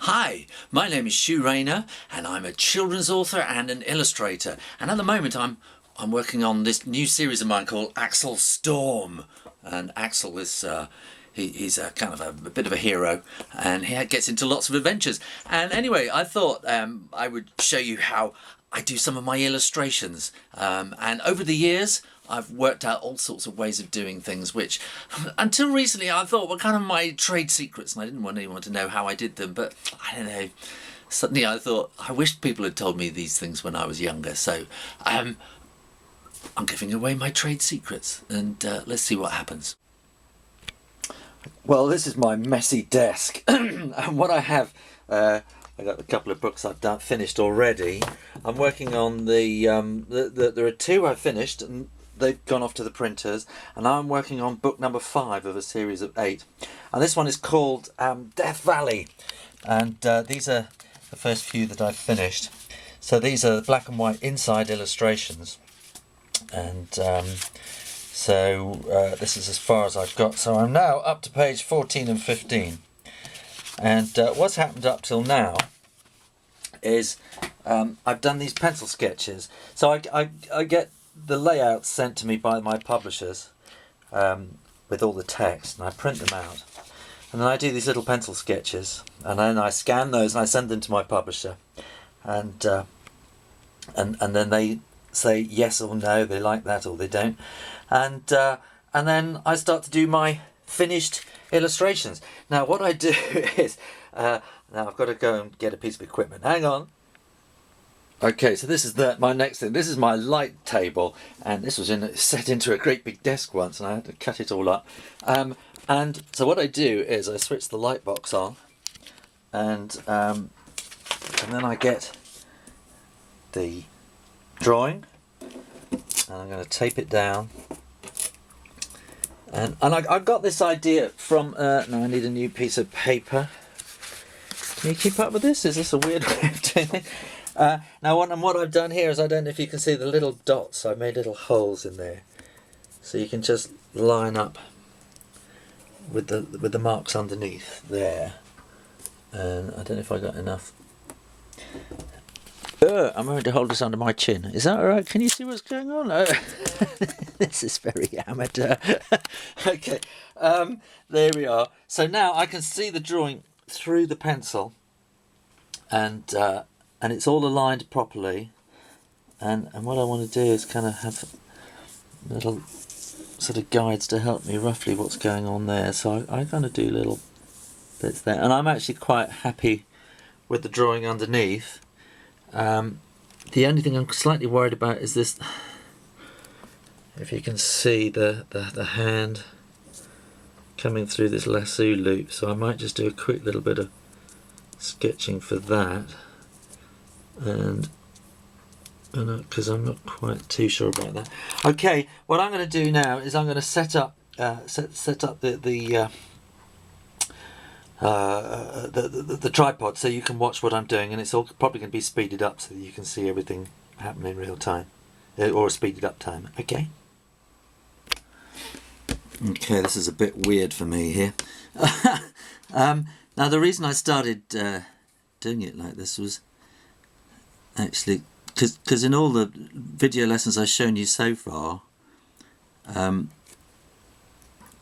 Hi, my name is Shu Rayner and I'm a children's author and an illustrator, and at the moment I'm working on this new series of mine called Axel Storm. And Axel is he's a kind of a bit of a hero, and he gets into lots of adventures. And anyway, I thought I would show you how I do some of my illustrations, and over the years I've worked out all sorts of ways of doing things which until recently I thought were kind of my trade secrets, and I didn't want anyone to know how I did them. But I don't know, suddenly I thought I wish people had told me these things when I was younger. So I'm giving away my trade secrets, and let's see what happens. Well, this is my messy desk and what I have, I got a couple of books I've finished already. I'm working on there are two I've finished and they've gone off to the printers, and I'm working on book number 5 of a series of 8, and this one is called Death Valley, and these are the first few that I've finished. So these are black and white inside illustrations, and this is as far as I've got. So I'm now up to page 14 and 15, and what's happened up till now is I've done these pencil sketches. So I get the layouts sent to me by my publishers with all the text, and I print them out, and then I do these little pencil sketches, and then I scan those and I send them to my publisher, and then they say yes or no, they like that or they don't, and then I start to do my finished illustrations. Now what I do is now I've got to go and get a piece of equipment. Hang on. Okay, so this is my next thing. This is my light table, and this was set into a great big desk once, and I had to cut it all up. And so what I do is I switch the light box on, and then I get the drawing, and I'm going to tape it down. And I got this idea from. Now I need a new piece of paper. Can you keep up with this? Is this a weird way of doing it? Now what I've done here is, I don't know if you can see the little dots, I made little holes in there, so you can just line up with the marks underneath there. And I don't know if I got enough. I'm going to hold this under my chin. Is that alright? Can you see what's going on? This is very amateur. Okay, there we are. So now I can see the drawing through the pencil, and it's all aligned properly, and what I want to do is kind of have little sort of guides to help me roughly what's going on there. So I kind of do little bits there, and I'm actually quite happy with the drawing underneath. The only thing I'm slightly worried about is this, if you can see the hand coming through this lasso loop, so I might just do a quick little bit of sketching for that. And because I'm not quite too sure about that. Okay, what I'm going to do now is I'm going to set up the tripod, so you can watch what I'm doing, and it's all probably going to be speeded up so that you can see everything happen in real time, or a speeded up time. Okay. Okay, this is a bit weird for me here. Now the reason I started doing it like this was actually because in all the video lessons I've shown you so far,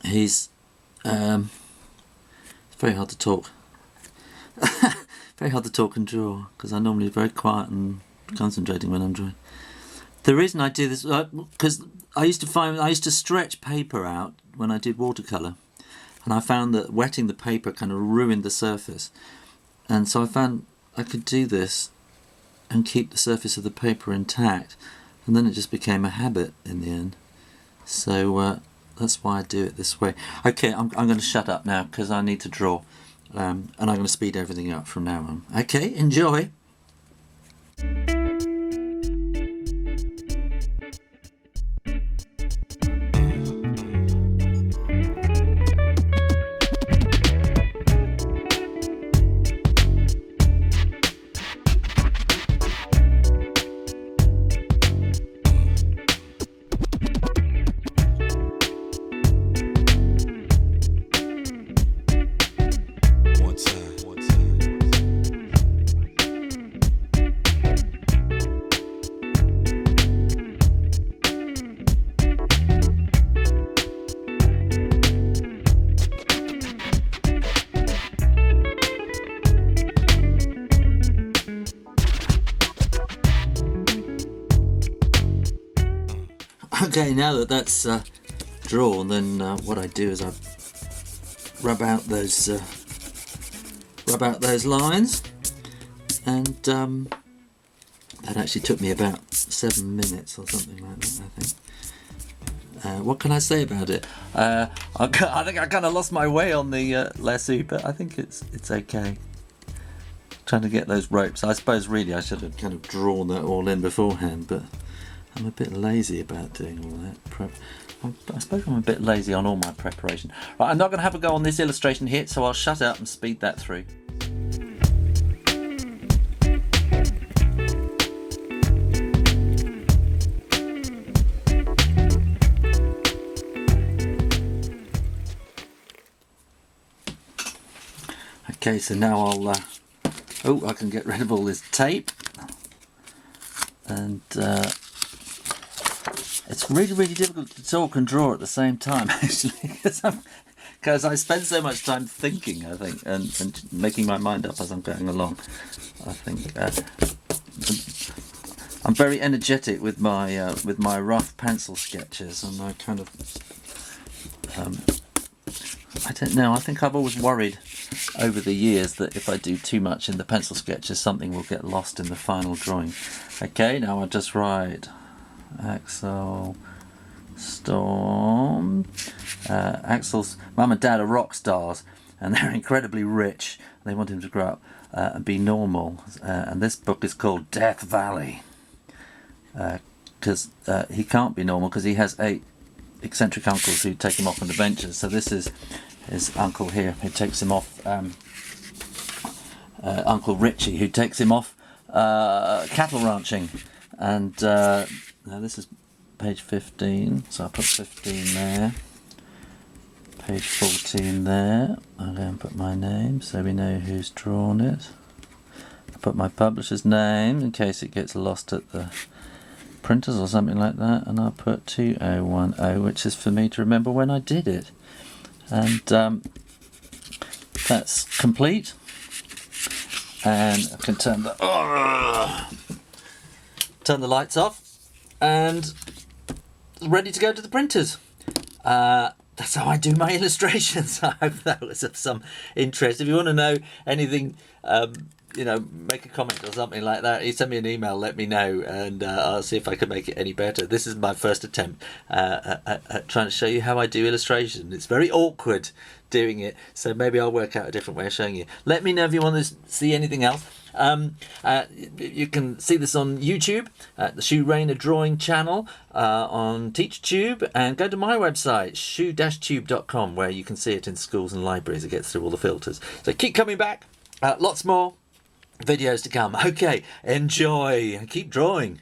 it's very hard to talk. Very hard to talk and draw, because I'm normally very quiet and concentrating when I'm drawing. The reason I do this, because I used to stretch paper out when I did watercolour, and I found that wetting the paper kind of ruined the surface, and so I found I could do this and keep the surface of the paper intact, and then it just became a habit in the end. So that's why I do it this way. Okay, I'm going to shut up now because I need to draw, and I'm going to speed everything up from now on. Okay, enjoy. One time. Okay, now that that's drawn, then what I do is I rub out those lines, and that actually took me about 7 minutes or something like that, I think. What can I say about it? I think I kind of lost my way on the lasso, but I think it's okay. Trying to get those ropes. I suppose really I should have kind of drawn that all in beforehand, but I'm a bit lazy about doing all that prep. I suppose I'm a bit lazy on all my preparation. Right, I'm not going to have a go on this illustration here, so I'll shut up and speed that through. Okay, so now I'll I can get rid of all this tape, and it's really difficult to talk and draw at the same time, actually, because I spend so much time thinking, I think, and making my mind up as I'm going along. I think I'm very energetic with my rough pencil sketches, and I kind of I don't know, I think I've always worried over the years that if I do too much in the pencil sketches, something will get lost in the final drawing. Okay, now I'll just write Axel Storm. Axel's mum and dad are rock stars, and they're incredibly rich. They want him to grow up and be normal. And this book is called Death Valley, because he can't be normal because he has 8 eccentric uncles who take him off on adventures. So this is his uncle here who takes him off, Uncle Richie, who takes him off cattle ranching. And now this is page 15, so I'll put 15 there, page 14 there. I'll go and put my name so we know who's drawn it. I'll put my publisher's name in case it gets lost at the printers or something like that, and I'll put 2010, which is for me to remember when I did it. And that's complete, and I can turn the lights off, and ready to go to the printers. That's how I do my illustrations. I hope that was of some interest. If you want to know anything, make a comment or something like that, you send me an email, let me know, and I'll see if I can make it any better. This is my first attempt at trying to show you how I do illustration. It's very awkward doing it, so maybe I'll work out a different way of showing you. Let me know if you want to see anything else. You can see this on YouTube, the Shu Rayner Drawing channel, on TeachTube, and go to my website, shu-tube.com, where you can see it in schools and libraries. It gets through all the filters. So keep coming back. Lots more videos to come. Okay, enjoy and keep drawing.